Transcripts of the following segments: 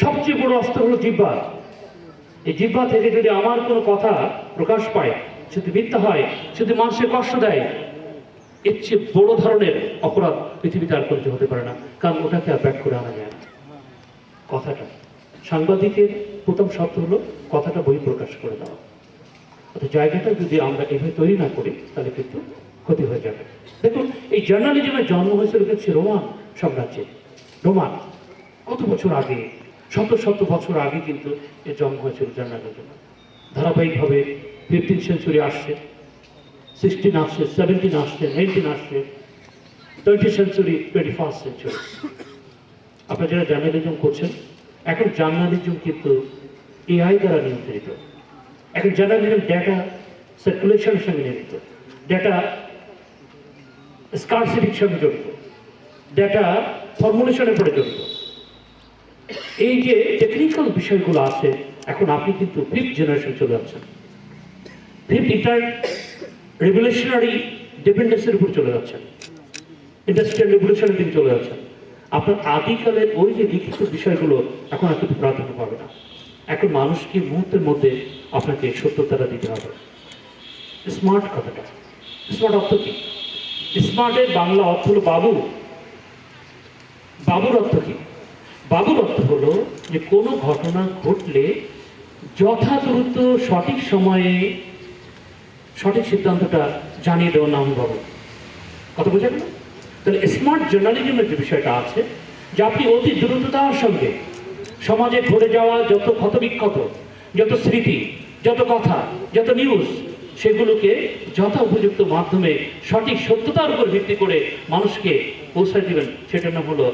সবচেয়ে বড় অস্ত্র হলো জিহ্বা। এই জিহ্বা থেকে যদি আমার কোনো কথা প্রকাশ পায়, যদি মিথ্যা হয়, যদি মানুষের কষ্ট দেয়, এর চেয়ে বড় ধরনের অপরাধ পৃথিবীতে আর কিছু হতে পারে না। কারণ ওটাকে আর ব্যাক করে আনা যায় না। কথাটা, সাংবাদিকের প্রথম শর্ত হলো কথাটা বই প্রকাশ করে দেওয়া। অর্থাৎ জায়গাটা যদি আমরা এভাবে তৈরি না করি তাহলে কিন্তু ক্ষতি হয়ে যাবে। দেখুন, এই জার্নালিজমের জন্ম হয়েছিল হচ্ছে রোমান সাম্রাজ্যে। রোমান কত বছর আগে, শত শত বছর আগে কিন্তু এর জন্ম হয়েছিল জার্নালিজম। ধারাবাহিকভাবে 15th সেঞ্চুরি আসছে, 16 আসছে, 17 আসছে, 19 আসছে, 20th সেঞ্চুরি, 21st সেঞ্চুরি। আপনারা যারা জার্নালিজম করছেন, এখন জার্নালিজম কিন্তু এআই দ্বারা নিয়ন্ত্রিত। এখন জার্নালিজম ডেটা সার্কুলেশনের সঙ্গে জড়িত, ডেটা স্কারসিটির সঙ্গে জড়িত, ডেটা ফর্মুলেশনের উপরে জড়িত। এই যে টেকনিক্যাল বিষয়গুলো আছে, এখন আপনি কিন্তু 5th জেনারেশন চলে যাচ্ছেন। 5th ইন্টার রেভলিউশনারি ডিপেন্ডেন্সের উপর চলে যাচ্ছেন, ইন্ডাস্ট্রিয়াল রেভলিউশনের দিকে চলে যাচ্ছেন। আপনার আদিকালের ওই যে লিখিত বিষয়গুলো এখন আর কিন্তু প্রাধান্য পাবে না। এখন মানুষকে মুহূর্তের মধ্যে আপনাকে সত্যতাটা দিতে হবে। স্মার্ট কথাটা, স্মার্ট অর্থ কি? স্মার্টের বাংলা অর্থ হলো বাবু। বাবুর অর্থ কি? বাবুর অর্থ হলো যে কোনো ঘটনা ঘটলে যথাদ্রুত সঠিক সময়ে সঠিক সিদ্ধান্তটা জানিয়ে দেওয়ার নাম বাবু। কথা বোঝা গেল? তাহলে স্মার্ট জার্নালিজমের যে বিষয়টা আছে, যে আপনি অতি দ্রুততার সঙ্গে সমাজে ঘটে যাওয়া যত ক্ষতবিক্ষত, যত স্মৃতি, যত কথা, যত নিউজ, সেগুলোকে যথা উপযুক্ত মাধ্যমে সঠিক সত্যতার উপর ভিত্তি করে মানুষকে পৌঁছায় দিবেন, সেটার নাম হলো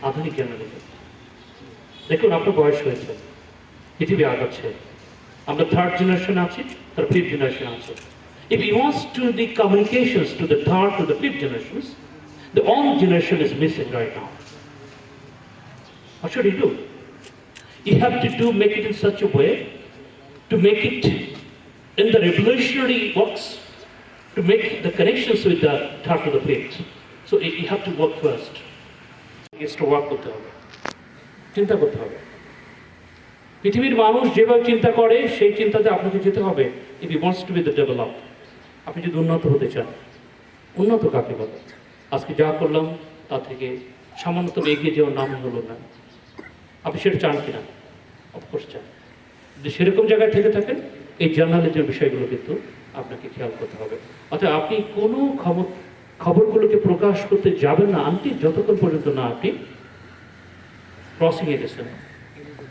আধুনিক জার্নালিজম। দেখুন, আপনার বয়স হয়েছে, পৃথিবী আগাচ্ছে, আমরা 3rd জেনারেশন আছি, তার 5th জেনারেশন আছে। If he wants to the communications to the 3rd to the 5th generations, the old generation is missing right now. What should he do? You have to make it in such a way to make it in the revolutionary works, to make the connections with the 3rd to the 5th. So you have to work first. He has to work করতে হবে, চিন্তা করতে হবে। পৃথিবীর মানুষ যেভাবে চিন্তা করে সেই চিন্তাতে আপনাকে যেতে হবে। If he wants to be the develop, আপনি যদি উন্নত হতে চান, উন্নত কাকে বলে? আজকে যা করলাম তা থেকে সামান্যতম এগিয়ে যাওয়ার নাম হলো না। আপনি সেটা চান কিনা? অফকোর্স চান। যদি সেরকম জায়গায় থেকে থাকেন, এই জার্নালিজম বিষয়গুলো কিন্তু আপনাকে খেয়াল করতে হবে। অর্থাৎ আপনি কোনো খবরগুলোকে প্রকাশ করতে যাবেন না যতক্ষণ পর্যন্ত না আপনি ক্রসিংয়ে গেছেন।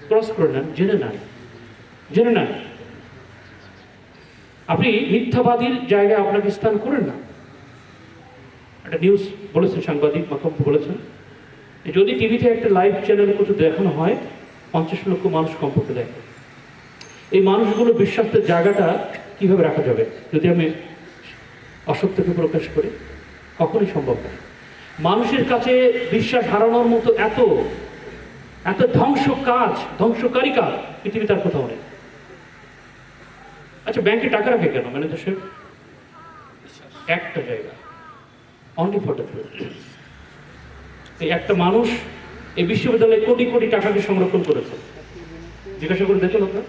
ক্রস করে নেন, জেনে নেন। আপনি মিথ্যাবাদীর জায়গায় আপনাকে স্থান করেন না। একটা নিউজ বলেছেন, সাংবাদিক মাকম্প বলেছেন, যদি টিভিতে একটা লাইভ চ্যানেলে কিছু দেখানো হয়, 50 লক্ষ মানুষ কমপক্ষে দেখে। এই মানুষগুলো বিশ্বাসের জায়গাটা কিভাবে রাখা যাবে যদি আমি অসত্যকে প্রকাশ করি? কখনই সম্ভব নয়। মানুষের কাছে বিশ্বাস হারানোর মতো এত ধ্বংসকারী কাজ পৃথিবীতে আর কোথাও নেই। আচ্ছা, ব্যাংকে টাকা রাখে কেন? মানে দেশে একটা জায়গা, অনলি ফর দ্য ট্রুথ। এই একটা মানুষ এই বিশ্ববিদ্যালয়ে কোটি কোটি টাকাকে সংরক্ষণ করেছে। জিজ্ঞাসা করে দেখুন আপনার,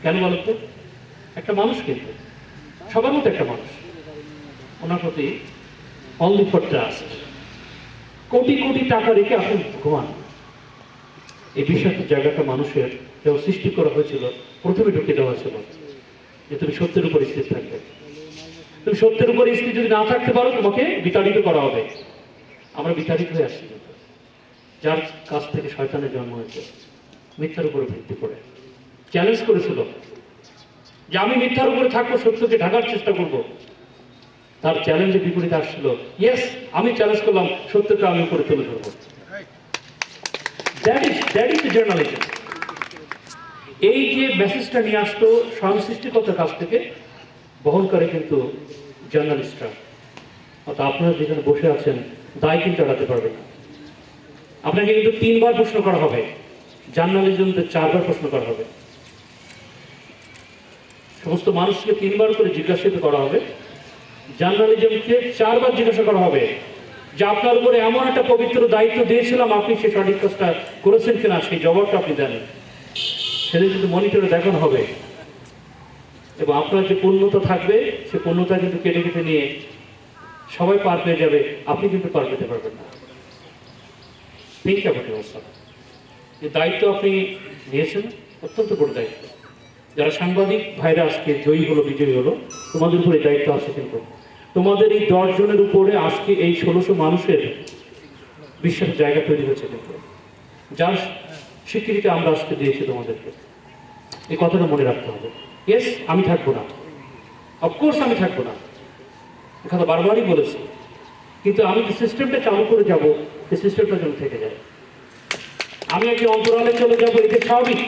কেন বলেন তো? একটা মানুষ, কিন্তু সবার মতো একটা মানুষ, ওনার প্রতি only for trust crore crore টাকা রেখে আপনি ঘুমান। এই বিশ্বাসের জায়গাটা মানুষের যখন সৃষ্টি করা হয়েছিল, প্রথমে ঢুকে দেওয়া ছিল যে তুমি সত্যের উপর স্থির থাকবে। তুমি সত্যের উপর স্থির যদি না থাকতে পারো, তোমাকে বিতাড়িত করা হবে। আমরা বিতাড়িত হয়ে আসছি, যার কাছ থেকে শয়তানের জন্ম হয়েছে, মিথ্যার উপরে ভিত্তি করে। চ্যালেঞ্জ করেছিল যে আমি মিথ্যার উপরে থাকবো, সত্যকে ঢাকার চেষ্টা করব। তার চ্যালেঞ্জের বিপরীতে আসছিল, ইয়েস, আমি চ্যালেঞ্জ করলাম, সত্যকে আমি উপরে তুলে ধরবো। That is journalism. এই যে মেসেজটা নিয়ে আসতো স্বয়ং সৃষ্টিকর্তার কাছ থেকে, বহন করে কিন্তু জার্নালিস্টরা। অর্থাৎ আপনারা যেখানে বসে আছেন, দায় কিন্তু এড়াতে পারবেন না। আপনাকে কিন্তু 3 বার প্রশ্ন করা হবে, জার্নালিজমকে 4 বার প্রশ্ন করা হবে। সমস্ত মানুষকে 3 বার করে জিজ্ঞাসিত করা হবে, জার্নালিজমকে 4 বার জিজ্ঞাসা করা হবে যে আপনার উপরে এমন একটা পবিত্র দায়িত্ব দিয়েছিলাম, আপনি সে সঠিক কাজটা করেছেন কিনা সেই জবাবটা আপনি দেন। সেটা কিন্তু মনিটরে দেখানো হবে, এবং আপনার যে পূর্ণতা থাকবে সে পূর্ণতা কিন্তু কেটে কেটে নিয়ে সবাই পার পেয়ে যাবে, আপনি কিন্তু পার পেতে পারবেন না। ঠিক আছে, যে দায়িত্ব আপনি নিয়েছেন অত্যন্ত বড় দায়িত্ব। যারা সাংবাদিক ভাইরা আজকে জয়ী হলো, বিজয়ী হলো, তোমাদের উপরে দায়িত্ব আছে, কিন্তু তোমাদের এই 10 জনের উপরে আজকে এই 1600 মানুষের বিশ্বাসের জায়গা তৈরি হচ্ছে, কিন্তু যার স্বীকৃতিটা আমরা আজকে দিয়েছি তোমাদেরকে। এই কথাটা মনে রাখতে হবে। ইয়েস, আমি থাকবো না, অফকোর্স আমি থাকবো না, এ কথা বারবারই বলেছি, কিন্তু আমি যে সিস্টেমটা চালু করে যাব সেই সিস্টেমটা যেন থেকে যায়। আমি একটি অন্তরালে চলে যাবো, এটা স্বাভাবিক,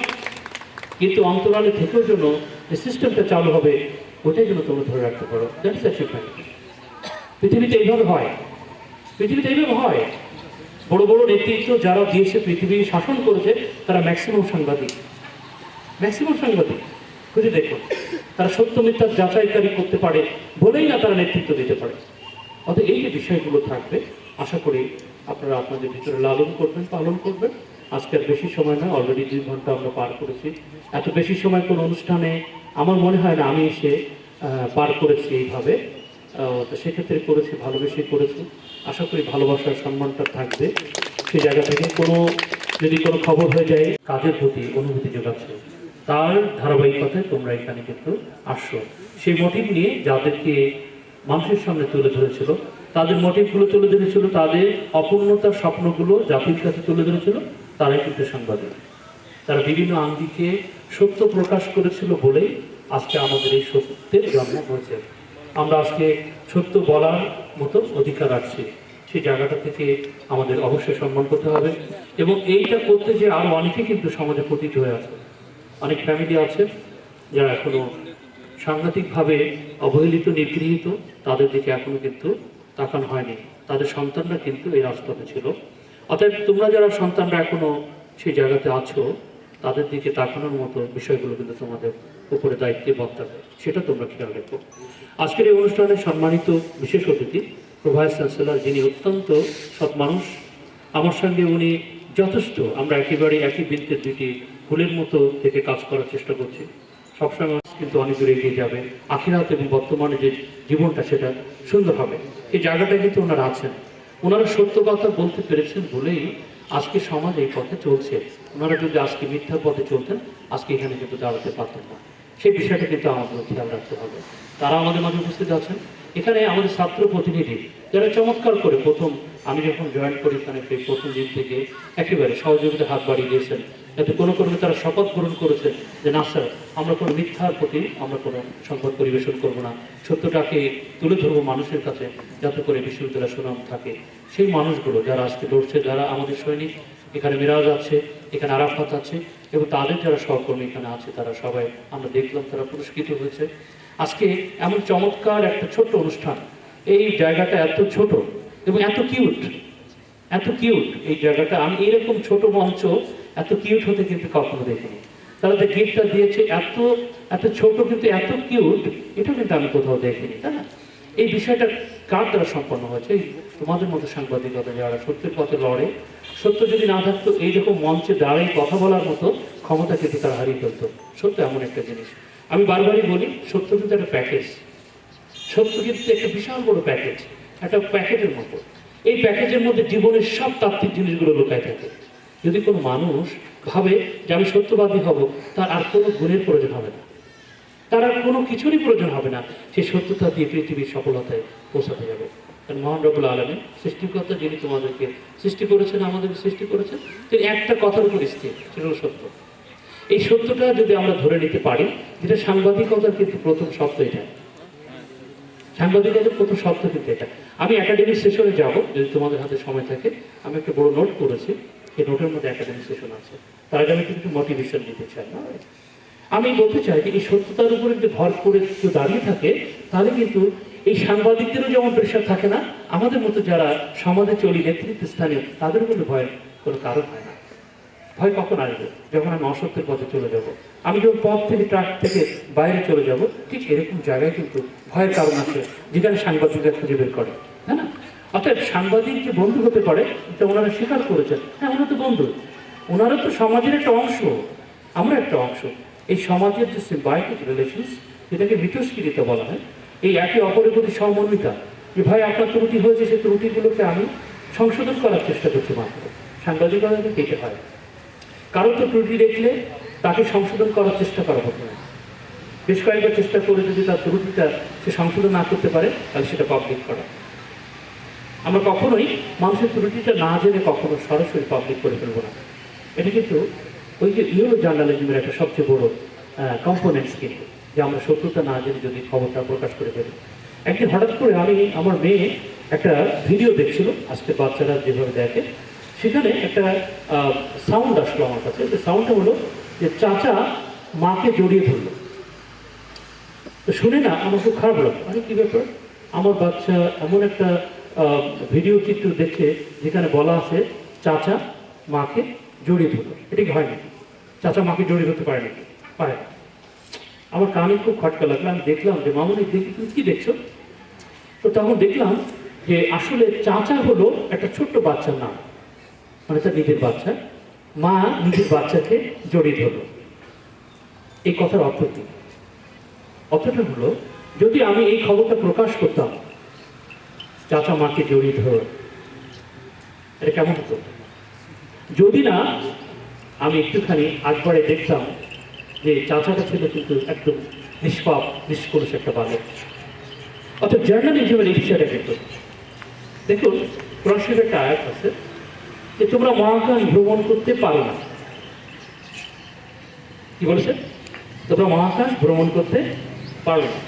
কিন্তু অন্তরালে থেকেও জন্য যে সিস্টেমটা চালু হবে ওটাই যেন তোমরা ধরে রাখতে পারো। That's achievement. পৃথিবীতে এইভাবে হয়, পৃথিবীতে এইভাবে হয়। বড় বড় নেতৃত্ব যারা দিয়েছে, পৃথিবী শাসন করেছে, তারা ম্যাক্সিমাম সাংবাদিক, ম্যাক্সিমাম সাংবাদিক খুঁজে দেখুন। তারা সত্য মিথ্যার যাচাইকারী করতে পারে বলেই না তারা নেতৃত্ব দিতে পারে। অর্থাৎ এই যে বিষয়গুলো থাকবে, আশা করি আপনারা আপনাদের ভিতরে লালন করবেন, পালন করবেন। আজকে আর বেশি সময় নয়, অলরেডি 2 ঘন্টা আমরা পার করেছি। এত বেশি সময় কোনো অনুষ্ঠানে আমার মনে হয় না আমি এসে পার করেছি এইভাবে। তো সেক্ষেত্রে করেছি, ভালোবেসে করেছি। আশা করি ভালোবাসার সম্মানটা থাকবে। সেই জায়গা থেকে যদি কোনো খবর হয়ে যায়, কাজের প্রতি অনুভূতি যোগাচ্ছে, তার ধারাবাহিকতায় তোমরা এখানে কিন্তু আসছো। সেই মোটিভ নিয়ে যাদেরকে মানুষের সামনে তুলে ধরেছিল, তাদের মোটিভগুলো তুলে ধরেছিল, তাদের অপূর্ণতার স্বপ্নগুলো জাতির কাছে তুলে ধরেছিল, তারাই কিন্তু সাংবাদিক। তারা বিভিন্ন আঙ্গিকে সত্য প্রকাশ করেছিল বলেই আজকে আমাদের এই সত্যের জন্ম হয়েছে। আমরা আজকে সত্য বলার মতো অধিকার রাখছি। সেই জায়গাটা থেকে আমাদের অবশ্যই সম্মান করতে হবে, এবং এইটা করতে যে আরও অনেকে কিন্তু সমাজে পতিত হয়ে আছে। অনেক ফ্যামিলি আছে যারা এখনো সাংঘাতিকভাবে অবহেলিত, নিগৃহীত, তাদের দিকে এখনো কিন্তু তাকানো হয়নি। তাদের সন্তানরা কিন্তু এই রাজপথে ছিল। অতএব তোমরা যারা সন্তানরা এখনো সেই জায়গাতে আছো, তাদের দিকে তাকানোর মতো বিষয়গুলো কিন্তু তোমাদের উপরে দায়িত্বে বর্তাবে, সেটা তোমরা খেয়াল রেখো। আজকের এই অনুষ্ঠানে সম্মানিত বিশেষ অতিথি প্রভাস চ্যান্সেলর, যিনি অত্যন্ত সৎ মানুষ, আমার সঙ্গে উনি যথেষ্ট, আমরা একেবারে একই বৃন্তের 2টি ফুলের মতো থেকে কাজ করার চেষ্টা করছি। সবসময় কিন্তু অনেক দূরে এগিয়ে যাবে, আখিরাত এবং বর্তমানে যে জীবনটা সেটা সুন্দর হবে, এই জায়গাটা কিন্তু ওনারা আছেন। ওনারা সত্য কথা বলতে পেরেছেন বলেই আজকে সমাজ এই পথে চলছে। ওনারা যদি আজকে মিথ্যার পথে চলতেন, আজকে এখানে কিন্তু দাঁড়াতে পারতেন না। সেই বিষয়টা কিন্তু আমাদের খেয়াল রাখতে হবে। তারা আমাদের মাঝে উপস্থিত আছেন। এখানে আমাদের ছাত্র প্রতিনিধি যারা চমৎকার করে আমি যখন জয়েন করি এখানে, সেই প্রথম দিন থেকে একেবারে সহযোগিতা হাত বাড়িয়ে দিয়েছেন, যাতে কোনো তারা শপথ গ্রহণ করেছেন যে না স্যার, আমরা কোনো মিথ্যার প্রতি আমরা কোনো সংবাদ পরিবেশন করবো না, সত্যটাকে তুলে ধরবো মানুষের কাছে, যাতে করে বিশ্ববিদ্যালয়ের সুনাম থাকে। সেই মানুষগুলো যারা আজকে লড়ছে, যারা আমাদের সৈনিক, এখানে মিরাজ আছে, এখানে আরাফাত আছে, এবং তাদের যারা সহকর্মী এখানে আছে, তারা সবাই আমরা দেখলাম তারা পুরস্কৃত হয়েছে। আজকে এমন চমৎকার একটা ছোট্ট অনুষ্ঠান, এই জায়গাটা এত ছোট এবং এত কিউট, এত কিউট এই জায়গাটা। আমি এইরকম ছোট মঞ্চ এত কিউট হতে কিন্তু কখনো দেখিনি। তারা যে গিফটটা দিয়েছে এত এত ছোট কিন্তু এত কিউট, এটা কিন্তু আমি কোথাও দেখিনি, তাই না? এই বিষয়টা কার দ্বারা সম্পন্ন হয়েছে? তোমাদের মতো সাংবাদিকতা যারা সত্যের পথে লড়ে। সত্য যদি না থাকতো এইরকম মঞ্চে দাঁড়িয়ে কথা বলার মতো ক্ষমতা কিন্তু তারা হারিয়ে ফেলতো। সত্য এমন একটা জিনিস, আমি বারবারই বলি, সত্য কিন্তু একটা প্যাকেজ। সত্য কিন্তু একটা বিশাল বড় প্যাকেজ, একটা প্যাকেজের মতো। এই প্যাকেজের মধ্যে জীবনের সব তাত্ত্বিক জিনিসগুলো লুকায় থাকে। যদি কোনো মানুষ ভাবে যে আমি সত্যবাদী হব, তার আর কোনো গুণের প্রয়োজন হবে না, তার আর কোনো কিছুরই প্রয়োজন হবে না। সেই সত্যতা দিয়ে পৃথিবীর সফলতায় পৌঁছাতে যাবে। কারণ মহান রব্বুল আলামিন, সৃষ্টিকর্তা, যিনি তোমাদেরকে সৃষ্টি করেছেন, আমাদেরকে সৃষ্টি করেছেন, তিনি একটা কথার উপর স্থির, সেটা হলো সত্য। এই সত্যটা যদি আমরা ধরে নিতে পারি, যেটা সাংবাদিকতার কিন্তু প্রথম শব্দ, এটা সাংবাদিকতার প্রথম শব্দ কিন্তু এটা। আমি একাডেমিক সেশনে যাব, যদি তোমাদের হাতে সময় থাকে। আমি একটা বড় নোট করেছি, এই নোটের মধ্যে একাডেমিক সেশন আছে। তার আগে আমি কিন্তু মোটিভেশন দিতে চাই না। আমি বলতে চাই যে এই সত্যতার উপরে যদি ভর করে কেউ দাঁড়িয়ে থাকে, তাহলে কিন্তু এই সাংবাদিকদেরও যেমন প্রেশার থাকে না, আমাদের মতো যারা সমাজে চলি, নেতৃত্ব স্থানীয়, তাদের মধ্যে ভয়ের কোনো কারণ হয় না। ভয় কখন আসবে? যখন আমি অসত্যের পথে চলে যাব। আমি যখন পথ থেকে, ট্রাক থেকে বাইরে চলে যাব, ঠিক এরকম জায়গায় কিন্তু ভয়ের কারণ আছে, যেখানে সাংবাদিকরা খুঁজে বের করে, তাই না? অর্থাৎ সাংবাদিক যে বন্ধু হতে পারে এটা ওনারা স্বীকার করেছেন, হ্যাঁ ওনারা তো বন্ধু, ওনারা তো সমাজের একটা অংশ, আমরা একটা অংশ। এই সমাজের যে সিম্বায়োটিক রিলেশনস, যেটাকে মিথস্ক্রিয়তা বলা হয়, এই একে অপরের প্রতি সমন্বিতা, যে ভাই আপনার ত্রুটি হয়েছে, সেই ত্রুটিগুলোকে আমি সংশোধন করার চেষ্টা করছি মাত্র। সাংবাদিকতাকে কেটে হয় কারো তো ত্রুটি দেখলে তাকে সংশোধন করার চেষ্টা করা হতো না, বেশ কয়েকবার চেষ্টা করে যদি তার ত্রুটিটা সে সংশোধন না করতে পারে তাহলে সেটা পাবলিক করা। আমরা কখনোই মানুষের ত্রুটিটা না জেনে কখনো সরাসরি পাবলিক করে ফেলবো না। এটা কিন্তু ওই যে ইউরো জার্নালিজমের একটা সবচেয়ে বড় কম্পোনেন্টস কিন্তু, যে আমরা সত্যতা না জেনে যদি খবরটা প্রকাশ করে ফেলি। একদিন হঠাৎ করে আমার মেয়ে একটা ভিডিও দেখছিল, আজকে বাচ্চারা যেভাবে দেখে, সেখানে একটা সাউন্ড আসলো আমার কাছে। যে সাউন্ডটা হলো যে চাচা মাকে জড়িয়ে ধরলো। তো শুনে না আমার খুব খারাপ লাগলো, আরে কী ব্যাপার, আমার বাচ্চা এমন একটা ভিডিও চিত্র দেখে যেখানে বলা আছে চাচা মাকে জড়িয়ে ধরলো, এটা কি হয় নাকি? চাচা মাকে জড়িয়ে ধরতে পারে নাকি? পারে না। আমার কানে খুব খটকা লাগলো, আমি দেখলাম যে মামনি দেখি তুমি কী দেখছো? তো তখন দেখলাম যে আসলে চাচা হলো একটা ছোট্ট বাচ্চার নাম, মানে তার নিজের বাচ্চা, মা নিজের বাচ্চাকে জড়িয়ে ধরলো। এই কথার অর্থ কী? অর্থটা হলো, যদি আমি এই খবরটা প্রকাশ করতাম চাচা মাকে জড়িয়ে ধর, এটা কেমন হতো? যদি না আমি একটুখানি একবারে দেখতাম যে চাচাটা ছিল কিন্তু একদম নিষ্পাপ নিষ্কলুষ একটা বালক। অর্থাৎ জার্নালিজমের এই বিষয়টা কিন্তু দেখুন, কোরআন শরীফের একটা আয়াত আছে যে তোমরা মহাকাশ ভ্রমণ করতে পারো না। কি বলেছে? তোমরা মহাকাশ ভ্রমণ করতে পারো না।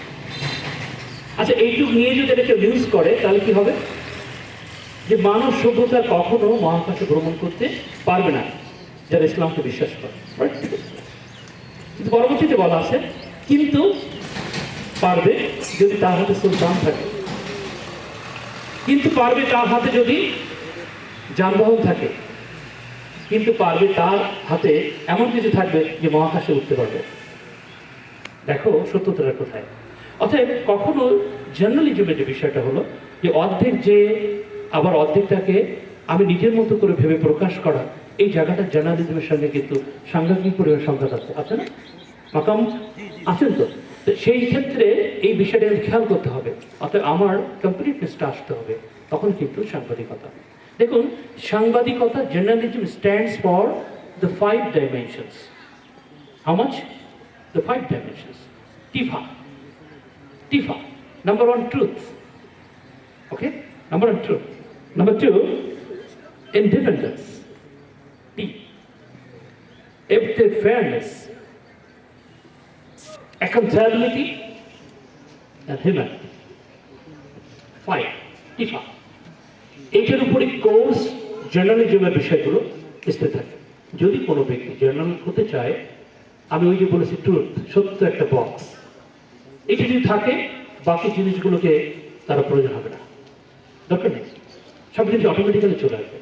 আচ্ছা, এইটুকু নিয়ে যদি এটাকে ইউজ করে তাহলে কি হবে? যে মানব সভ্যতা কখনো মহাকাশে ভ্রমণ করতে পারবে না যারা ইসলামকে বিশ্বাস করে। কিন্তু পরবর্তীতে বলা আছে কিন্তু পারবে যদি তার হাতে সুলতান থাকে, কিন্তু পারবে তার হাতে যদি যানবাহন থাকে, কিন্তু পারবে তার হাতে এমন কিছু থাকবে যে মহাকাশে উঠতে পারবে। দেখো সত্যতাটা কোথায়। অতএব কখনো জার্নালিজমের যে বিষয়টা হলো যে অর্ধেক যে আবার অর্ধেকটাকে আমি নিজের মতো করে ভেবে প্রকাশ করা, এই জায়গাটা জার্নালিজমের সঙ্গে কিন্তু সাংঘাতিক পরিমাণ সংঘাত আছে না? মাকাম আছেন তো? সেই ক্ষেত্রে এই বিষয়টা খেয়াল করতে হবে। অর্থাৎ আমার কমপ্লিটনেসটা আসতে হবে, তখন কিন্তু সাংবাদিকতা। দেখুন, সাংবাদিকতা, journalism stands for the 5 dimensions. How much? The 5 dimensions. TIFA. TIFA. Number 1, truth. Okay? Number 1, truth. Number 2, independence. T. Objective fairness. Accountability and humanity. 5. TIFA. এইটার উপরে কোর্স জার্নালিজমের বিষয়গুলো স্থির থাকে। যদি কোনো ব্যক্তি জার্নালিস্ট হতে চায়, আমি ওই যে বলেছি ট্রুথ, সত্য একটা বক্স, এটা যদি থাকে বাকি জিনিসগুলোকে তারা প্রয়োজন হবে না, দরকার নেই, সব জিনিস অটোমেটিক্যালি চলে আসবে।